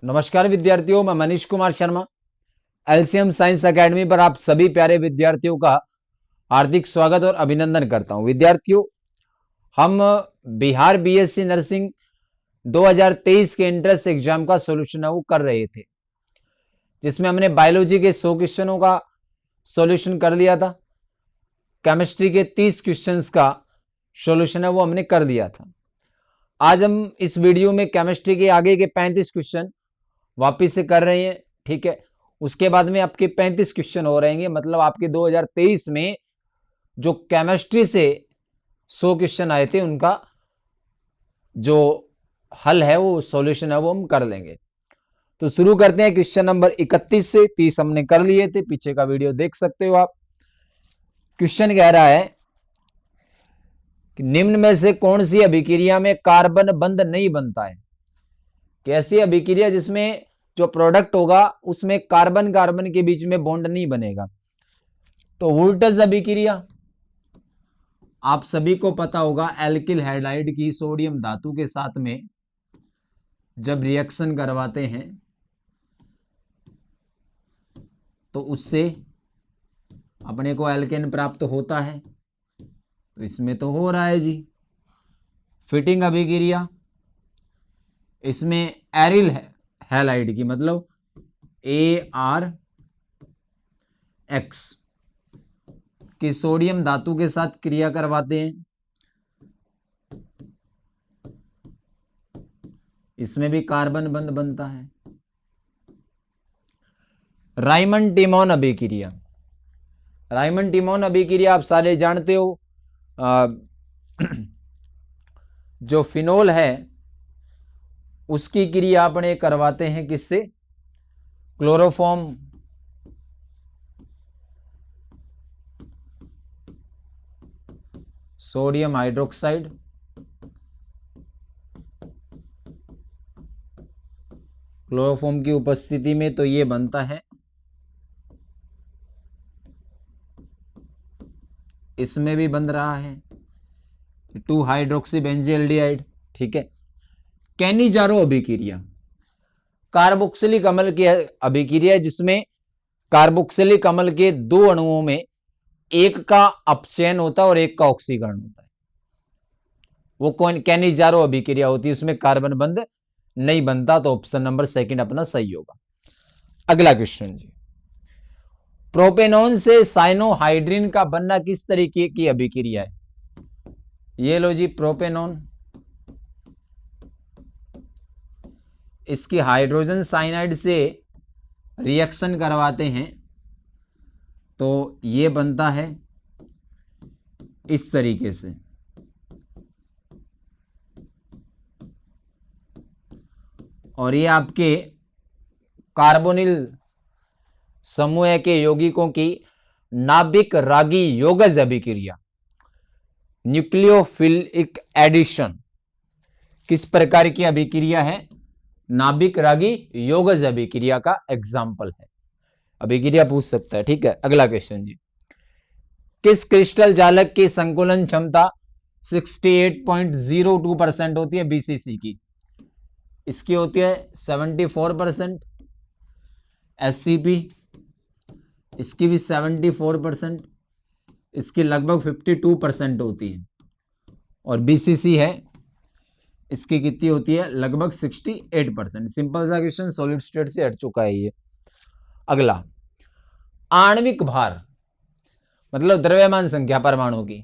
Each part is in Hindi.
नमस्कार विद्यार्थियों, मैं Manish Kumar Sharma LCM science academy पर आप सभी प्यारे विद्यार्थियों का हार्दिक स्वागत और अभिनंदन करता हूं। विद्यार्थियों, हम बिहार बीएससी नर्सिंग 2023 के एंट्रेंस एग्जाम का सॉल्यूशन है वो कर रहे थे, जिसमें हमने बायोलॉजी के 100 क्वेश्चनों का सॉल्यूशन कर लिया था। केमिस्ट्री के 30 क्वेश्चंस का सॉल्यूशन है वो हमने कर दिया था। आज हम इस वीडियो में केमिस्ट्री के आगे के 35 क्वेश्चन वापिस से कर रहे हैं, ठीक है। उसके बाद में आपके 35 क्वेश्चन हो रहेंगे, मतलब आपके 2023 में जो केमिस्ट्री से 100 क्वेश्चन आए थे उनका जो हल है वो सॉल्यूशन है वो हम कर लेंगे। तो शुरू करते हैं क्वेश्चन नंबर 31 से। 30 हमने कर लिए थे, पीछे का वीडियो देख सकते हो आप। क्वेश्चन कह रहा है कि निम्न में से कौन सी अभिक्रिया में कार्बन बंध नहीं बनता है। कैसी अभिक्रिया जिसमें जो प्रोडक्ट होगा उसमें कार्बन कार्बन के बीच में बॉन्ड नहीं बनेगा। तो वोल्टेज अभिक्रिया आप सभी को पता होगा, एल्किल हैलाइड की सोडियम धातु के साथ में जब रिएक्शन करवाते हैं तो उससे अपने को एल्केन प्राप्त होता है। तो इसमें तो हो रहा है जी। फिटिंग अभिक्रिया, इसमें एरिल हैलाइड की मतलब ArX की सोडियम धातु के साथ क्रिया करवाते हैं, इसमें भी कार्बन बंध बनता है। राइमंड टिमोन अभिक्रिया, राइमंड टिमोन अभिक्रिया आप सारे जानते हो। जो फिनोल है उसकी क्रिया अपने करवाते हैं किससे? क्लोरोफॉर्म सोडियम हाइड्रोक्साइड, क्लोरोफॉर्म की उपस्थिति में तो ये बनता है। इसमें भी बन रहा है 2 हाइड्रोक्सी बेंजील्डिहाइड, ठीक है। कैनिजारो अभिक्रिया कार्बोक्सिलिक अम्ल की अभिक्रिया जिसमें कार्बोक्सिलिक अम्ल के 2 अणुओं में एक का अपचयन होता है और एक का ऑक्सीकरण होता है, वो कौन कैनिजारो अभिक्रिया होती है, उसमें कार्बन बंध नहीं बनता। तो ऑप्शन नंबर 2 अपना सही होगा। अगला क्वेश्चन जी, प्रोपेनॉन से साइनोहाइड्रिन का बनना किस तरीके की अभिक्रिया है? ये लो जी, प्रोपेनॉन, इसकी हाइड्रोजन साइनाइड से रिएक्शन करवाते हैं तो ये बनता है इस तरीके से। और ये आपके कार्बोनिल समूह के यौगिकों की नाभिक रागी योगज अभिक्रिया, न्यूक्लियोफिलिक एडिशन, किस प्रकार की अभिक्रिया है? नाभिक रागी योगज अभिक्रिया का एग्जाम्पल है। अभिक्रिया पूछ सकता है, ठीक है। अगला क्वेश्चन जी, किस क्रिस्टल जालक की संकुलन क्षमता 68.02% होती है BCC की? इसकी होती है 74%। SCP इसकी भी 74%, इसकी लगभग 52% होती है। और BCC है, इसकी कितनी होती है? लगभग 68%। सिंपल सा क्वेश्चन, सॉलिड स्टेट से हट चुका है ये। अगला, आणविक भार मतलब द्रव्यमान संख्या परमाणु की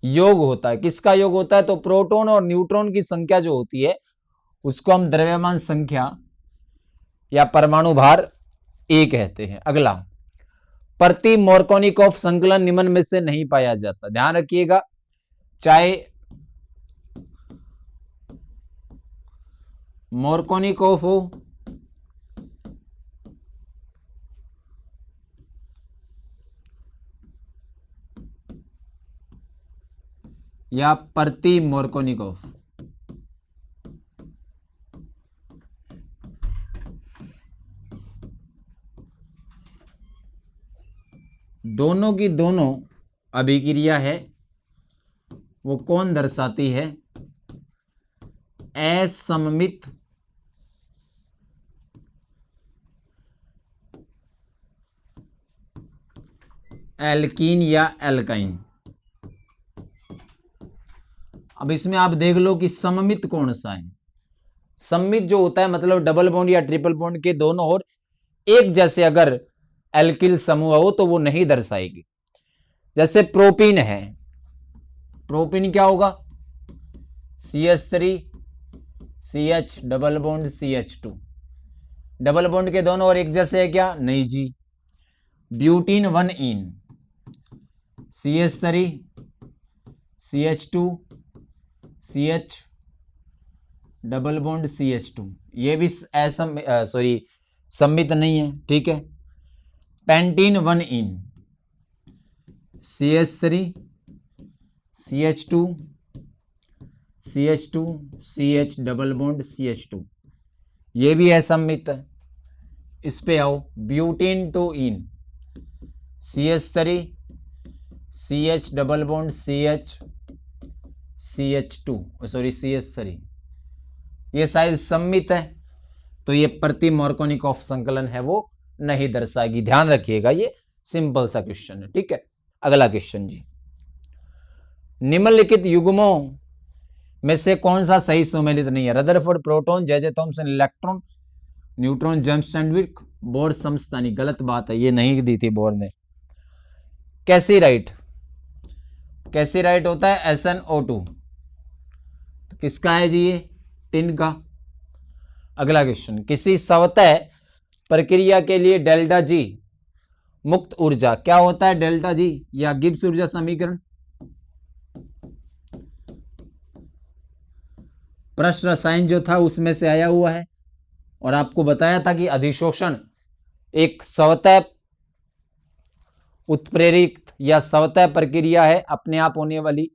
योग होता है, किसका योग होता है? तो प्रोटॉन और न्यूट्रॉन की संख्या जो होती है उसको हम द्रव्यमान संख्या या परमाणु भार A कहते हैं। अगला, प्रति मोरकोनिकॉफ संकलन निम्न में से नहीं पाया जाता। ध्यान रखिएगा, चाहे मोरकोनिकॉफ हो या प्रति मोरकोनिकॉफ, दोनों की दोनों अभिक्रिया है वो कौन दर्शाती है? असममित एल्कीन या एल्काइन। अब इसमें आप देख लो कि सममित कौन सा है। सममित जो होता है मतलब डबल बॉन्ड या ट्रिपल बॉन्ड के दोनों ओर एक जैसे अगर एल्किल समूह हो तो वो नहीं दर्शाएगी। जैसे प्रोपीन है, प्रोपीन क्या होगा, CH3 CH double bond CH2, double bond के दोनों ओर एक जैसे है क्या, नहीं जी। ब्यूटीन 1 इन, CH3 CH2 CH double bond CH2, ये भी सम्मित नहीं है, ठीक है। पेंटीन 1 इन, CH3 CH2 CH2 CH double bond CH2, ये भी असम्मित है। इस पे आओ, ब्यूटीन 2 इन, CH3 CH double bond CH3, ये शायद सम्मित है, तो ये प्रति मार्कोनिकॉफ संकलन है वो नहीं दर्शाएगी, ध्यान रखिएगा। ये सिंपल सा क्वेश्चन है, ठीक है। अगला क्वेश्चन जी, निम्नलिखित युग्मों में से कौन सा सही सुमेलित नहीं है। Rutherford proton, J Thomson electron, neutron James सैंडविक, बोर समस्थानी। गलत बात है, ये नहीं दी थी बोर ने। कैसीराइट, कैसीराइट होता है SnO2, तो किसका है जी ये, टिन का। अगला क्वेश्चन, किसी स्वतः प्रक्रिया के लिए डेल्टा जी मुक्त ऊर्जा क्या होता है, डेल्टा जी या गिब्स ऊर्जा समीकरण। प्रश्न रसायन जो था उसमें से आया हुआ है, और आपको बताया था कि अधिशोषण एक स्वतः उत्प्रेरित या स्वतः प्रक्रिया है, अपने आप होने वाली,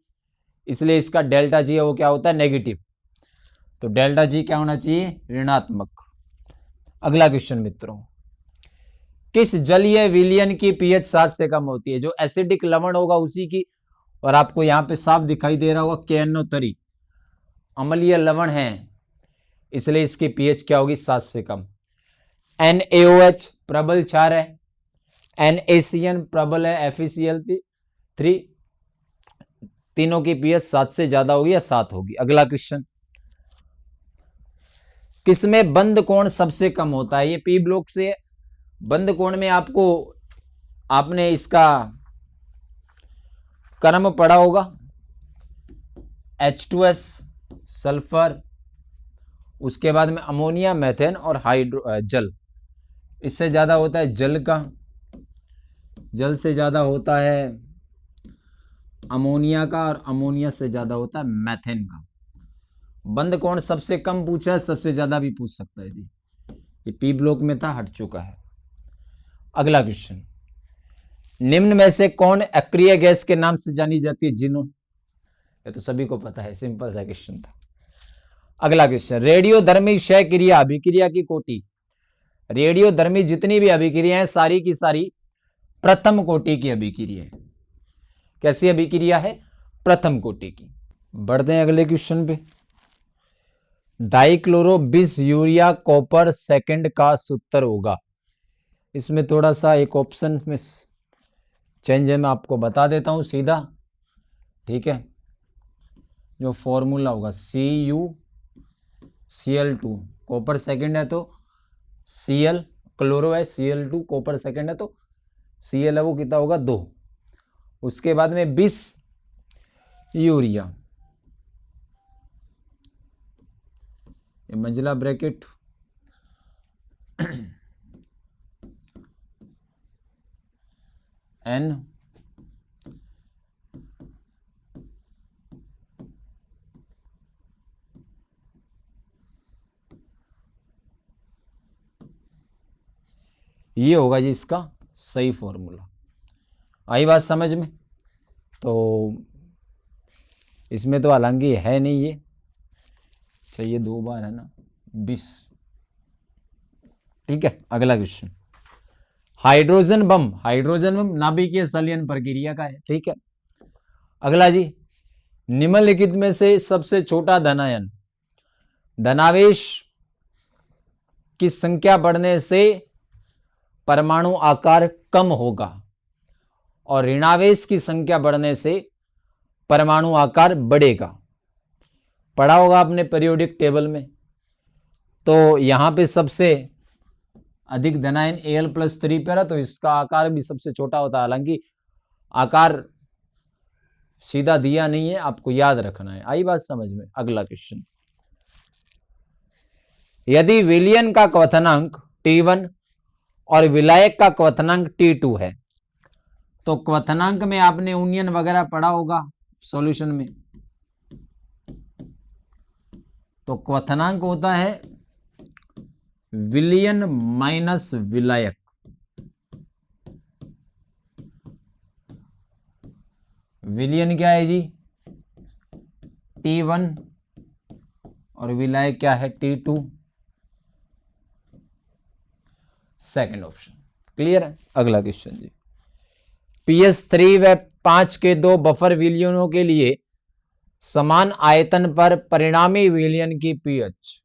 इसलिए इसका डेल्टा जी है वो क्या होता है, नेगेटिव। तो डेल्टा जी क्या होना चाहिए, ऋणात्मक। अगला क्वेश्चन मित्रों, किस जलीय विलयन की पीएच 7 से कम होती है। जो एसिडिक लवण होगा उसी की, और आपको यहां पे साफ दिखाई दे रहा होगा KNO3 अम्लीय लवण है, इसलिए इसकी पीएच क्या होगी, 7 से कम। NaOH प्रबल क्षार है, NaCN प्रबल है, FeCl3, तीनों की पीएच 7 से ज्यादा होगी या 7 होगी। अगला क्वेश्चन, किसमें बंद कोण सबसे कम होता है। ये पी ब्लॉक से बंद कोण में आपने इसका क्रम पढ़ा होगा, H2S सल्फर, उसके बाद में अमोनिया, मेथेन और जल। इससे ज्यादा होता है जल का, जल से ज्यादा होता है अमोनिया का, और अमोनिया से ज्यादा होता है मेथेन का। बंद कोण सबसे कम पूछा है, सबसे ज्यादा भी पूछ सकता है जी। ये पी ब्लॉक में था, हट चुका है। अगला क्वेश्चन, निम्न में से कौन अक्रिय गैस के नाम से जानी जाती है, जिनो। ये तो सभी को पता है, सिंपल सा क्वेश्चन था। अगला क्वेश्चन, रेडियोधर्मी क्षय क्रिया अभिक्रिया की कोटि। रेडियोधर्मी जितनी भी अभिक्रिया है सारी की सारी प्रथम कोटि की अभिक्रिया है। कैसी अभिक्रिया है, प्रथम कोटि की। बढ़ते हैं अगले क्वेश्चन पे। डाइक्लोरो बिस यूरिया कॉपर सेकंड का सूत्र होगा। इसमें थोड़ा सा एक ऑप्शन में चेंज है, मैं आपको बता देता हूं सीधा, ठीक है। जो फॉर्मूला होगा CuCl2, कॉपर सेकंड है तो Cl, क्लोरो है Cl2, कॉपर सेकंड है तो Cl है वो कितना होगा, 2। उसके बाद में बिस यूरिया, ये मंजिला ब्रैकेट N ये होगा जी इसका सही फॉर्मूला। आई बात समझ में। तो इसमें तो हालांकि है नहीं ये, चाहिए 2 बार है ना, 20, ठीक है। अगला question, hydrogen bomb, hydrogen bomb नाभिकीय संलयन प्रक्रिया का है, ठीक है। अगला जी, निम्नलिखित में से सबसे छोटा धनायन, धनावेश की संख्या बढ़ने से परमाणु आकार कम होगा, और ऋणावेश की संख्या बढ़ने से परमाणु आकार बढ़ेगा। पढ़ा होगा आपने पीरियोडिक टेबल में। तो यहां पे सबसे अधिक धनायन Al+3 पर है, तो इसका आकार भी सबसे छोटा होता है। हालांकि आकार सीधा दिया नहीं है, आपको याद रखना है। आई बात समझ में। अगला क्वेश्चन, यदि विलयन का क्वथनांक T1 और विलायक का क्वथनांक T2 है, तो क्वथनांक में आपने यूनियन वगैरह पढ़ा होगा सॉल्यूशन में। तो क्वथनांक होता है विलयन माइनस विलायक। विलयन क्या है जी? T1 और विलायक क्या है? T2। सेकंड ऑप्शन क्लियर है। अगला क्वेश्चन जी, PS3 व 5 के दो बफर विलयनों के लिए समान आयतन पर परिणामी विलयन की पीएच।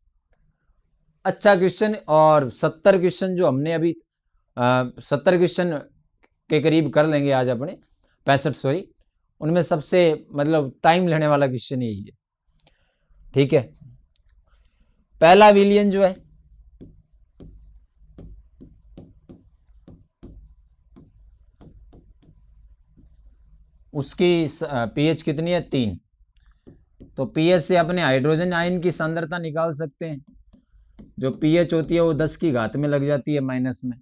अच्छा क्वेश्चन। और 70 क्वेश्चन जो हमने अभी 70 क्वेश्चन के करीब कर लेंगे आज अपने, 65 सॉरी, उनमें सबसे मतलब टाइम लेने वाला क्वेश्चन यही है। ठीक है, पहला विलयन जो है उसकी पीएच कितनी है? 3। तो पीएच से अपने हाइड्रोजन आयन की सांद्रता निकाल सकते हैं। जो पीएच होती है वो 10 की घात में लग जाती है माइनस में,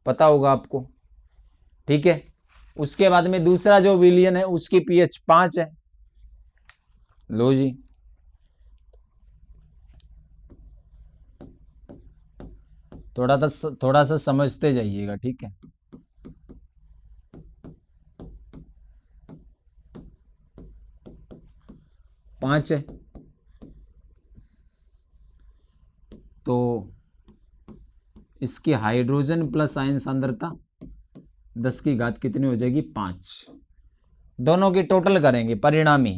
पता होगा आपको। ठीक है, उसके बाद में दूसरा जो विलयन है उसकी पीएच 5 है। लो जी, थोड़ा सा समझते जाइएगा। ठीक है, पांच है। तो इसकी हाइड्रोजन प्लस आयन सांद्रता 10 की घात कितनी हो जाएगी? 5। दोनों की टोटल करेंगे परिणामी,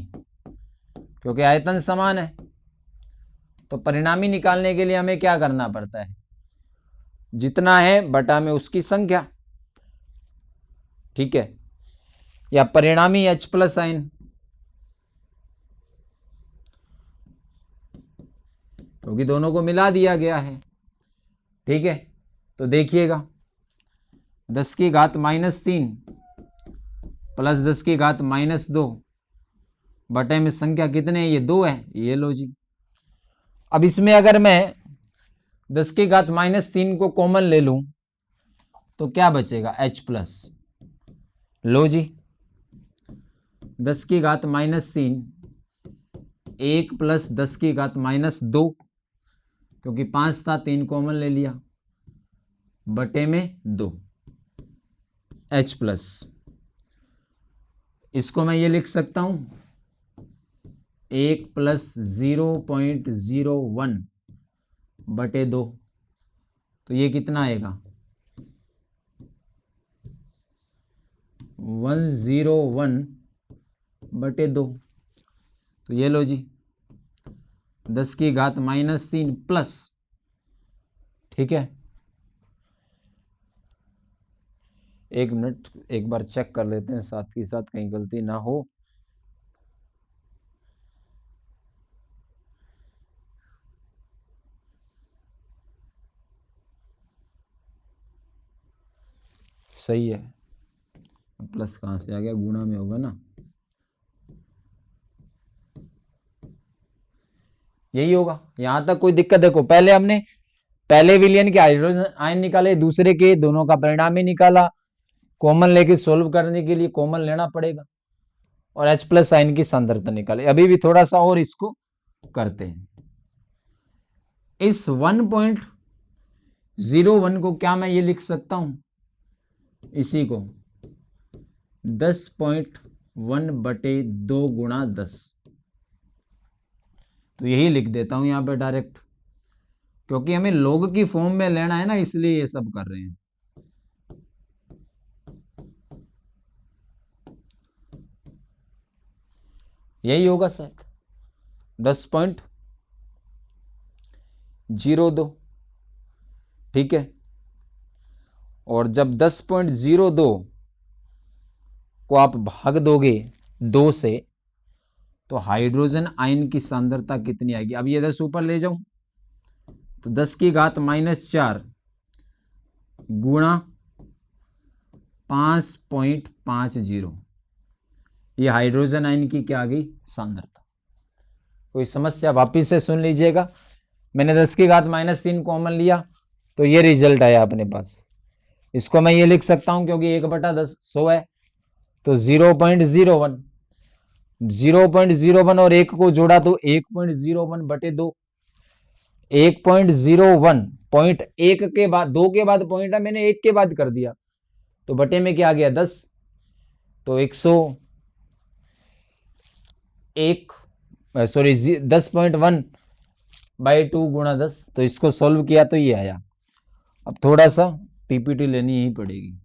क्योंकि आयतन समान है। तो परिणामी निकालने के लिए हमें क्या करना पड़ता है? जितना है बटा में उसकी संख्या। ठीक है, या परिणामी H+ आयन, क्योंकि दोनों को मिला दिया गया है। ठीक है, तो देखिएगा 10 की घात -3 प्लस 10 की घात -2 बटे में संख्या कितने है? ये 2 है। ये लो जी। अब इसमें अगर मैं 10 की घात -3 को कॉमन ले लूं तो क्या बचेगा? H+। लो जी, 10 की घात -3 1 प्लस 10 की घात -2, क्योंकि 5 था 3 कॉमन ले लिया, बटे में 2 H+। इसको मैं ये लिख सकता हूं 1 प्लस 0.01 बटे 2। तो ये कितना आएगा? 101 बटे 2। तो ये लो जी, 10 की घात -3 प्लस, ठीक है, एक मिनट एक बार चेक कर लेते हैं साथ ही साथ, कहीं गलती ना हो। सही है, प्लस कहाँ से आ गया? गुणा में होगा ना, यही होगा। यहां तक कोई दिक्कत? देखो पहले हमने पहले विलयन के हाइड्रोजन आयन निकाले, दूसरे के दोनों का परिणाम ही निकाला। कॉमन लेके सोल्व करने के लिए कॉमन लेना पड़ेगा, और H+ आयन की सांद्रता निकाले। अभी भी थोड़ा सा और इसको करते हैं। इस 1.01 को क्या मैं ये लिख सकता हूं? इसी को 10.1 बटे 2 गुणा 10। तो यही लिख देता हूं यहां पे डायरेक्ट, क्योंकि हमें लॉग की फॉर्म में लेना है ना, इसलिए ये सब कर रहे हैं। यही होगा सर, 10.02। ठीक है, और जब 10.02 को आप भाग दोगे 2 से तो हाइड्रोजन आयन की सांद्रता कितनी आएगी। अब ये 10 ऊपर ले जाऊं तो 10 की घात -4 गुणा 5.50, ये हाइड्रोजन आयन की क्या आ गई सांद्रता। कोई समस्या वापिस से सुन लीजिएगा। मैंने 10 की घात -3 कॉमन लिया तो ये रिजल्ट आया अपने पास। इसको मैं ये लिख सकता हूं क्योंकि 1/10 100 है तो 0.01 और 1 को जोड़ा तो 1.01/2 1.01 पॉइंट 1 के बाद 2 के बाद पॉइंट है, मैंने 1 के बाद कर दिया तो बटे में क्या आ गया 10 तो 101 सॉरी 10.1/2 गुणा 10 तो इसको सॉल्व किया तो ये आया। अब थोड़ा सा पीपीटी लेनी ही पड़ेगी।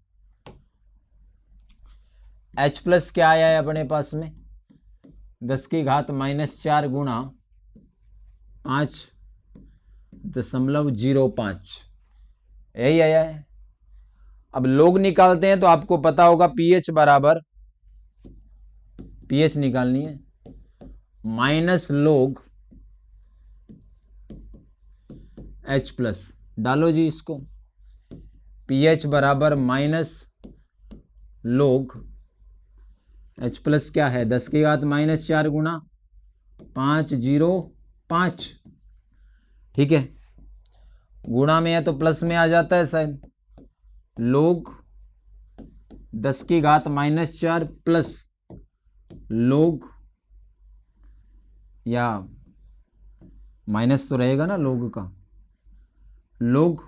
H प्लस क्या आया है अपने पास में 10 की घात -4 गुणा 5.05 यही आया है। अब लोग निकालते हैं तो आपको पता होगा पीएच बराबर पीएच निकालनी है -log H प्लस डालो जी इसको pH बराबर -log H प्लस क्या है 10 की घात -4 गुणा 505 ठीक है गुणा में है तो प्लस में आ जाता है साइन log 10 की घात -4 प्लस log या माइनस तो रहेगा ना log का log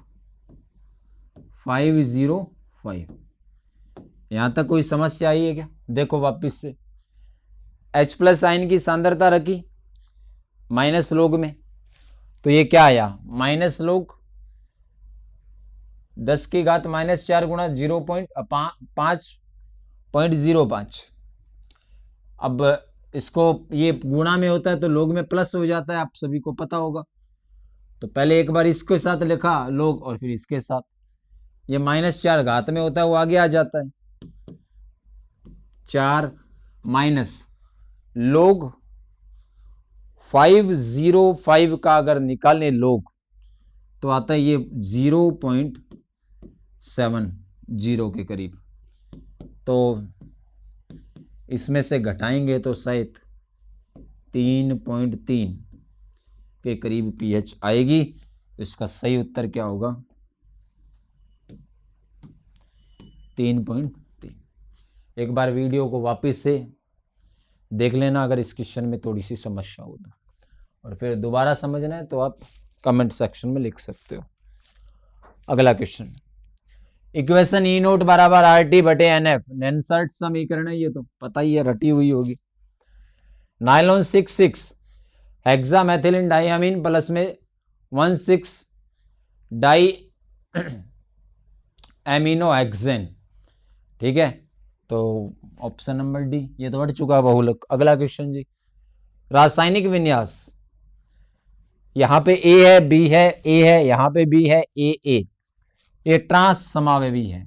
505। यहां तक कोई समस्या आई है क्या। देखो वापिस से H प्लस आयन की सांद्रता रखी -log में तो ये क्या आया -log 10 की घात -4 गुणा 0.505। अब इसको ये गुणा में होता है तो log में प्लस हो जाता है, आप सभी को पता होगा। तो पहले एक बार इसके साथ लिखा log और फिर इसके साथ, ये -4 घात में होता है वो आगे आ जाता है 4 माइनस log 505 का अगर निकालें log तो आता है ये 0.70 के करीब। तो इसमें से घटाएंगे तो शायद 3.3 के करीब pH आएगी। तो इसका सही उत्तर क्या होगा 3.3। एक बार वीडियो को वापस से देख लेना अगर इस क्वेश्चन में थोड़ी सी समस्या हो तो, और फिर दोबारा समझना है तो आप कमेंट सेक्शन में लिख सकते हो। अगला क्वेश्चन इक्वेशन ई नोट बराबर RT बटे NF नेंसर्ट समीकरण है, ये तो पता ही है रटी हुई होगी। नाइलॉन 66 हेक्सामेथिलीन डाइअमीन प्लस में 16 डाई एमिनो हेक्सेन ठीक है। तो ऑप्शन नंबर डी ये तो हट चुका बहुलक। अगला क्वेश्चन जी रासायनिक विन्यास, यहां पे ए है बी है ए है, यहां पे बी है ए ये ट्रांस समावेवी है।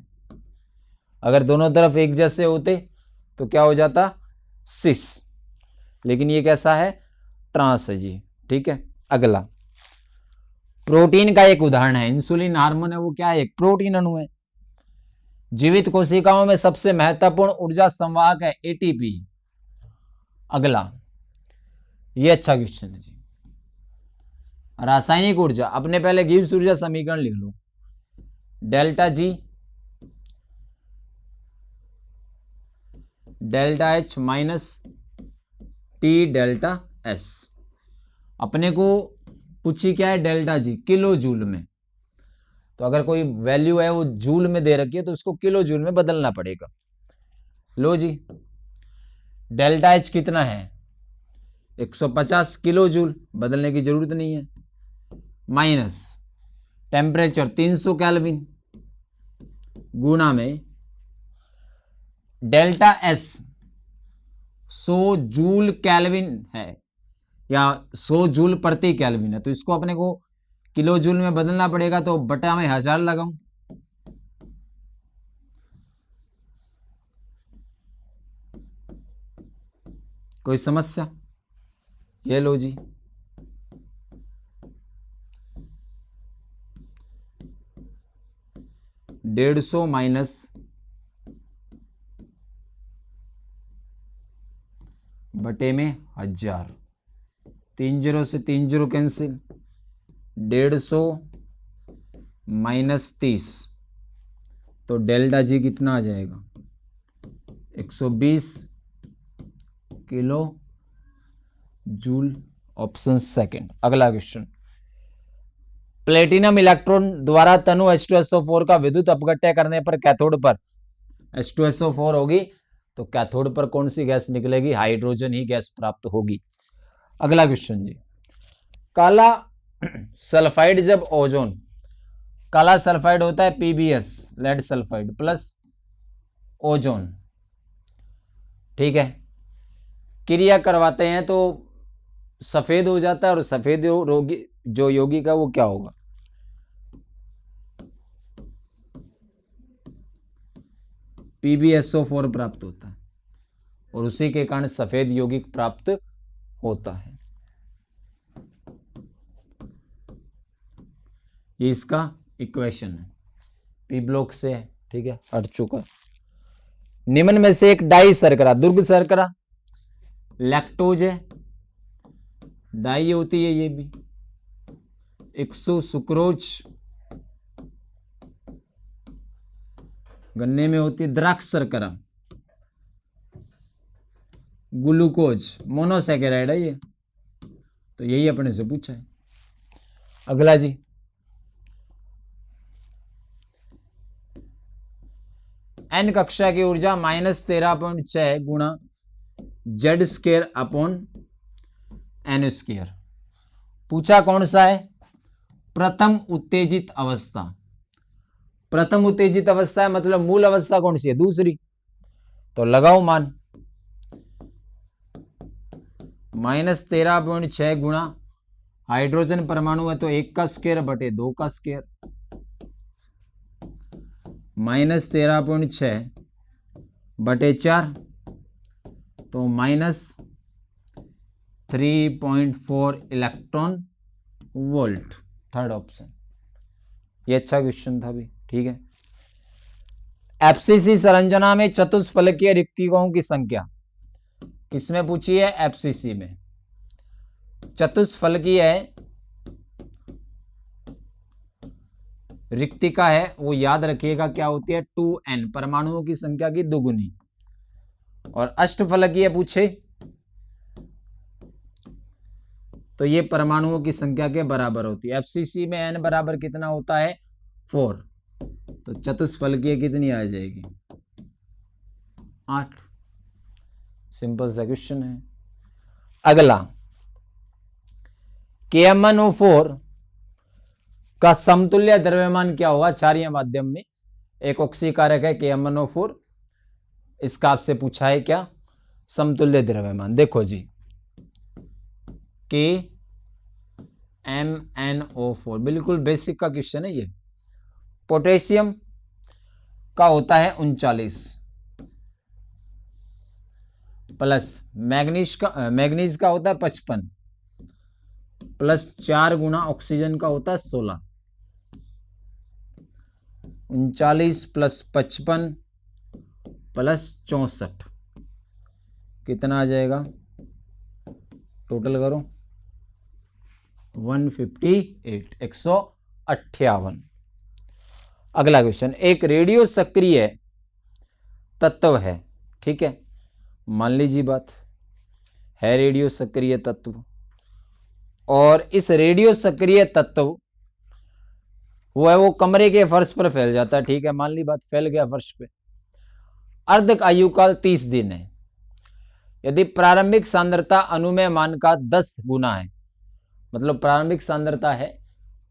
अगर दोनों तरफ एक जैसे होते तो क्या हो जाता सिस, लेकिन ये कैसा है ट्रांस है जी ठीक है। अगला प्रोटीन का एक उदाहरण है इंसुलिन हार्मोन है, वो क्या है एक प्रोटीन अणु है। जीवित कोशिकाओं में सबसे महत्वपूर्ण ऊर्जा संवाहक है एटीपी। अगला ये अच्छा क्वेश्चन है जी रासायनिक ऊर्जा, अपने पहले गिब्स ऊर्जा समीकरण लिख लो delta G delta H minus T delta S. अपने को पूछी क्या है डेल्टा जी किलो जूल में, तो अगर कोई वैल्यू है वो जूल में दे रखी है तो उसको किलो जूल में बदलना पड़ेगा। लो जी डेल्टा एच कितना है 150 किलो जूल, बदलने की जरूरत नहीं है, माइनस टेम्परेचर 300 केल्विन गुणा में डेल्टा एस 100 जूल केल्विन है या 100 जूल प्रति केल्विन है, तो इसको अपने को किलो जूल में बदलना पड़ेगा। तो बटा में 1000 लगाऊं कोई समस्या? ये लो जी, डेढ़ सौ माइनस बटे में 1000, 3 जीरो से 3 जीरो कैंसिल, 150 माइनस 30, तो डेल्टा जी कितना आ जाएगा? 120 किलो जूल। Option second. अगला क्वेश्चन, प्लेटिनम इलेक्ट्रॉन द्वारा तनु H2SO4 का विद्युत अपघट्य करने पर कैथोड पर H2SO4 होगी, तो कैथोड पर कौन सी गैस निकलेगी? हाइड्रोजन ही गैस प्राप्त होगी। अगला क्वेश्चन जी, काला सल्फाइड जब ओजोन, काला सल्फाइड होता है PbS lead sulphide plus ozone, ठीक है, क्रिया करवाते हैं तो सफेद हो जाता है, और सफेद रोगी जो योगी का वो क्या होगा? PbSO4 प्राप्त होता है, और उसी के कारण सफेद यौगिक प्राप्त होता है। ये इसका इक्वेशन है, पी ब्लॉक से है, ठीक है, हट चुका। निम्न में से एक डाई शर्करा, दुर्ग शर्करा लैक्टोज है, डाई होती है ये भी, इक्सो सुक्रोज गन्ने में होती है, द्राक्ष शर्करा ग्लूकोज मोनोसैकेराइड है ये, तो यही अपने से पूछा है। अगला जी, एन कक्षा की ऊर्जा -13.6 गुणा Z square upon N square. पूछा कौन सा है? प्रथम उत्तेजित अवस्था। प्रथम उत्तेजित अवस्था है मतलब मूल अवस्था कौन सी है? दूसरी, तो लगाओ मान -13.6 गुणा हाइड्रोजन परमाणु है तो 1 का स्क्वायर बटे 2 का स्क्वायर, -13.6 बटे 4 तो -3.4 इलेक्ट्रॉन वोल्ट। थर्ड ऑप्शन, ये अच्छा क्वेश्चन था भी, ठीक है। एफसीसी संरचना में चतुष्फलकीय रिक्तिकों की संख्या किसमें पूछी है? एफसीसी में। चतुष्फलकीय रिक्तिका है वो याद रखिएगा क्या होती है? 2n, परमाणुओं की संख्या की दुगुनी। और अष्टफलकीय पूछे तो ये परमाणुओं की संख्या के बराबर होती है। एफसीसी में n बराबर कितना होता है? 4, तो चतुष्फलकीय कितनी आ जाएगी? 8। सिंपल सा क्वेश्चन है। अगला, KMnO4 का समतुल्य द्रव्यमान क्या होगा? क्षारीय माध्यम में एक ऑक्सीकारक है KMnO4, इसका आपसे पूछा है क्या? समतुल्य द्रव्यमान। देखो जी, KMnO4 बिल्कुल बेसिक का क्वेश्चन है ये। पोटेशियम का होता है 39 प्लस मैग्नीज का होता है 55 प्लस 4 गुना ऑक्सीजन का होता है 16। 39 प्लस 55 प्लस 64 कितना आ जाएगा? टोटल करो, 158, 158। अगला क्वेश्चन, एक रेडियो सक्रिय तत्व है, ठीक है, मान लीजिए बात है रेडियो सक्रिय तत्व, और इस रेडियो सक्रिय तत्व वो कमरे के फर्श पर फैल जाता है, ठीक है, मान ली बात, फैल गया फर्श पे। अर्ध आयुकाल 30 दिन है। यदि प्रारंभिक सांद्रता अनुमेय मान का 10 गुना है, मतलब प्रारंभिक सांद्रता है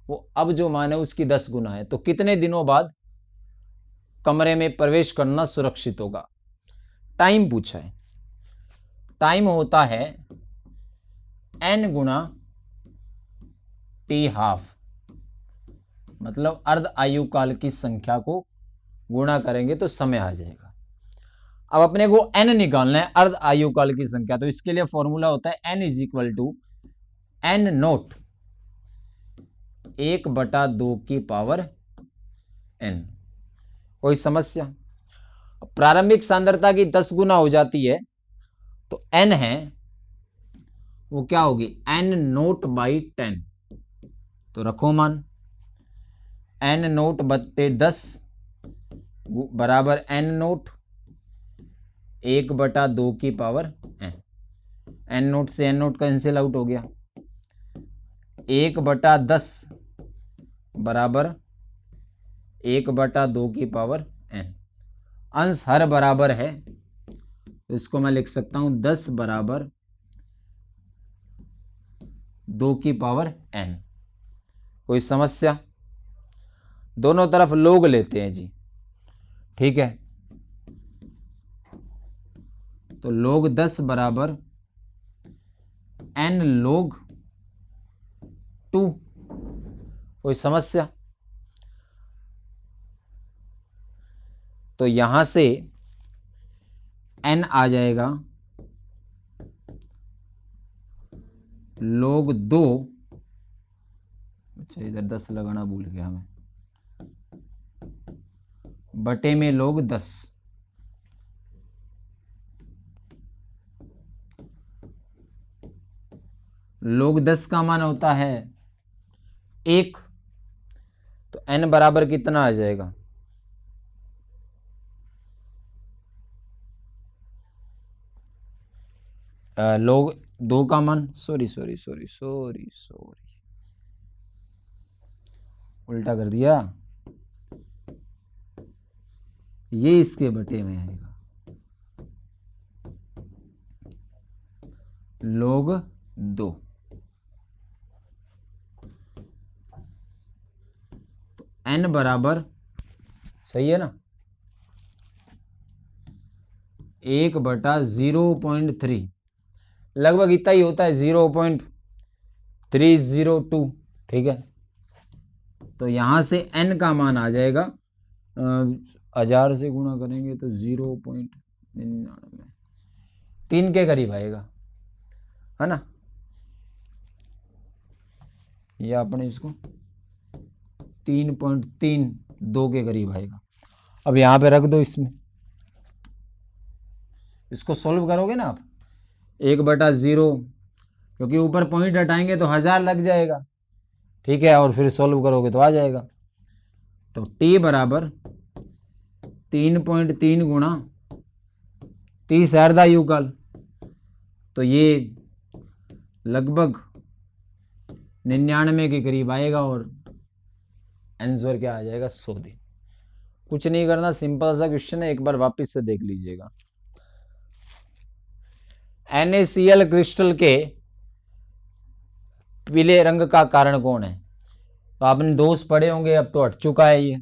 वो अब जो मान है उसकी 10 गुना है, तो कितने दिनों बाद कमरे में प्रवेश करना सुरक्षित होगा? टाइम पूछा है। टाइम होता है n गुना t हाफ, मतलब अर्ध आयुकाल की संख्या को गुणा करेंगे तो समय आ जाएगा। अब अपने को n निकालना है, अर्ध आयुकाल की संख्या। तो इसके लिए फॉर्मूला होता है n is equal to n naught 1/2 की पावर n। कोई समस्या? प्रारंभिक सांद्रता की 10 गुना हो जाती है, तो n है वो क्या होगी, n नोट बाई 10। तो रखो मान n नोट बट्टे 10 बराबर n नोट 1/2 की पावर n। n नोट से n नोट कैंसिल आउट हो गया, 1/10 बराबर 1/2 की पावर n। अंश हर बराबर है, तो इसको मैं लिख सकता हूं 10 बराबर 2 की पावर n। कोई समस्या? दोनों तरफ लोग लेते हैं जी, ठीक है। तो log 10 बराबर n log 2। कोई समस्या? तो यहां से n आ जाएगा log 2। अच्छा, इधर 10 लगाना भूल गया मैं, बटे में log 10। log 10 का मान होता है 1, तो n बराबर कितना आ जाएगा, log 2 का मान, सॉरी उल्टा कर दिया, ये इसके बटे में आएगा log 2। तो n बराबर, सही है ना, 1/0.3, लगभग इतना ही होता है, 0.302, ठीक है। तो यहां से n का मान आ जाएगा, 1000 से गुणा करेंगे तो 0.99, 3 के करीब आएगा, है ना। या अपने इसको 3.32 के करीब आएगा। अब यहां पे रख दो, इसमें इसको सॉल्व करोगे ना आप, 1/0, क्योंकि ऊपर पॉइंट हटाएंगे तो 1000 लग जाएगा, ठीक है, और फिर सॉल्व करोगे तो आ जाएगा। तो t बराबर 3.3 गुणा 30 अर्ध आयुकाल, तो ये लगभग 99 के करीब आएगा, और आंसर क्या आ जाएगा, 100 दिन। कुछ नहीं करना, सिंपल सा क्वेश्चन है, एक बार वापस से देख लीजिएगा। NaCl क्रिस्टल के पीले रंग का कारण कौन है? तो आपने दोष पढ़े होंगे, अब तो हट चुका है ये।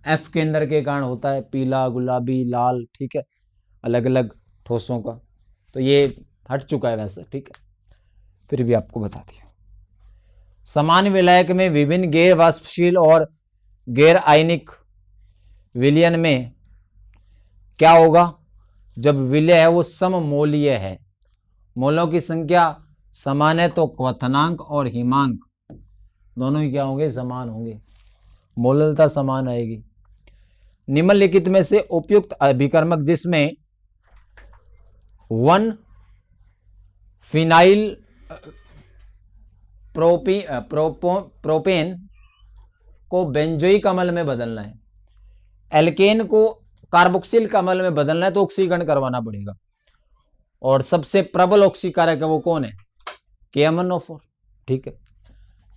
F के अंदर के कारण होता है, पीला, गुलाबी, लाल, ठीक है, अलग अलग ठोसों का, तो ये हट चुका है वैसे, ठीक है, फिर भी आपको बता दिया। समान विलायक में विभिन्न गैर वाष्पशील और गैर आयनिक विलयन में क्या होगा, जब विलय है वो सममोलीय है, मोलों की संख्या समान है, तो क्वथनांक और हिमांक दोनों ही क्या होंगे, समान होंगे, मोललता समान आएगी। निम्नलिखित में से उपयुक्त अभिकर्मक जिसमें 1 फिनाइल प्रोपेन को बेंजोइक अम्ल में बदलना है, एल्केन को कार्बोक्सिलिक अम्ल में बदलना है, तो ऑक्सीकरण करवाना पड़ेगा। और सबसे प्रबल ऑक्सीकारक है वो कौन है, KMnO4, ठीक है।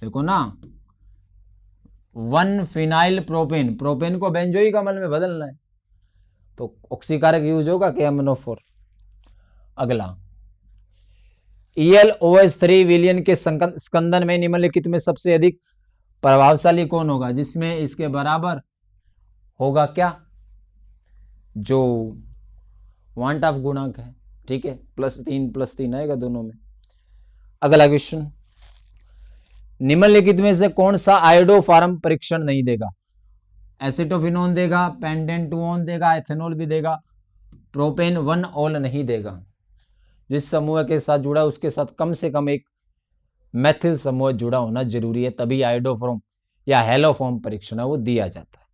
देखो ना, 1 फिनाइल प्रोपेन को बेंजोइक अम्ल में बदलना है, तो ऑक्सीकारक यूज होगा KMnO4। अगला, ElOH3 विलयन के स्कंदन में निम्नलिखित में सबसे अधिक प्रभावशाली कौन होगा, जिसमें इसके बराबर होगा क्या, जो वांट ऑफ गुणांक है, ठीक है, +3 आएगा दोनों में। अगला क्वेश्चन, निम्नलिखित में से कौन सा आयोडोफार्म परीक्षण नहीं देगा? एसिटोफिनोन देगा, पेंटेन-टूओन देगा, एथेनॉल भी देगा, प्रोपेन 1 ऑल नहीं देगा। जिस समूह के साथ जुड़ा उसके साथ कम से कम एक मैथिल समूह जुड़ा होना जरूरी है, तभी आयोडोफॉर्म या हेलोफॉर्म परीक्षण है वो दिया जाता है।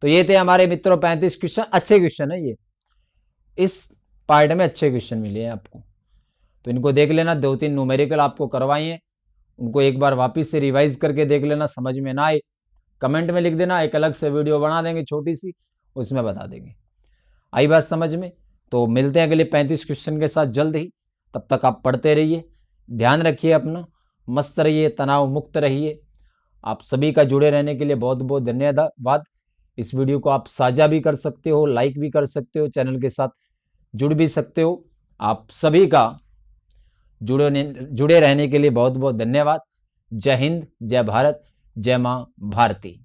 तो ये थे हमारे मित्रों 35 क्वेश्चन। अच्छे क्वेश्चन है ये, इस पार्ट में अच्छे क्वेश्चन मिले हैं आपको, तो इनको देख लेना। 2-3 न्यूमेरिकल आपको करवाई हैं, उनको एक बार वापस से रिवाइज करके देख लेना। समझ में ना आए कमेंट में लिख देना, एक अलग से वीडियो बना देंगे छोटी सी, उसमें बता देंगे। आई बात समझ में? तो मिलते हैं अगले 35 क्वेश्चन के साथ जल्द ही। तब तक आप पढ़ते रहिए, ध्यान रखिए अपना, मस्त रहिए, तनाव मुक्त रहिए। आप सभी का जुड़े रहने के लिए बहुत बहुत धन्यवाद। इस वीडियो को आप साझा भी कर सकते हो, लाइक भी कर सकते हो, चैनल के साथ जुड़ भी सकते हो। आप सभी का जुड़े रहने के लिए बहुत बहुत धन्यवाद। जय हिंद, जय भारत, जय मां भारती।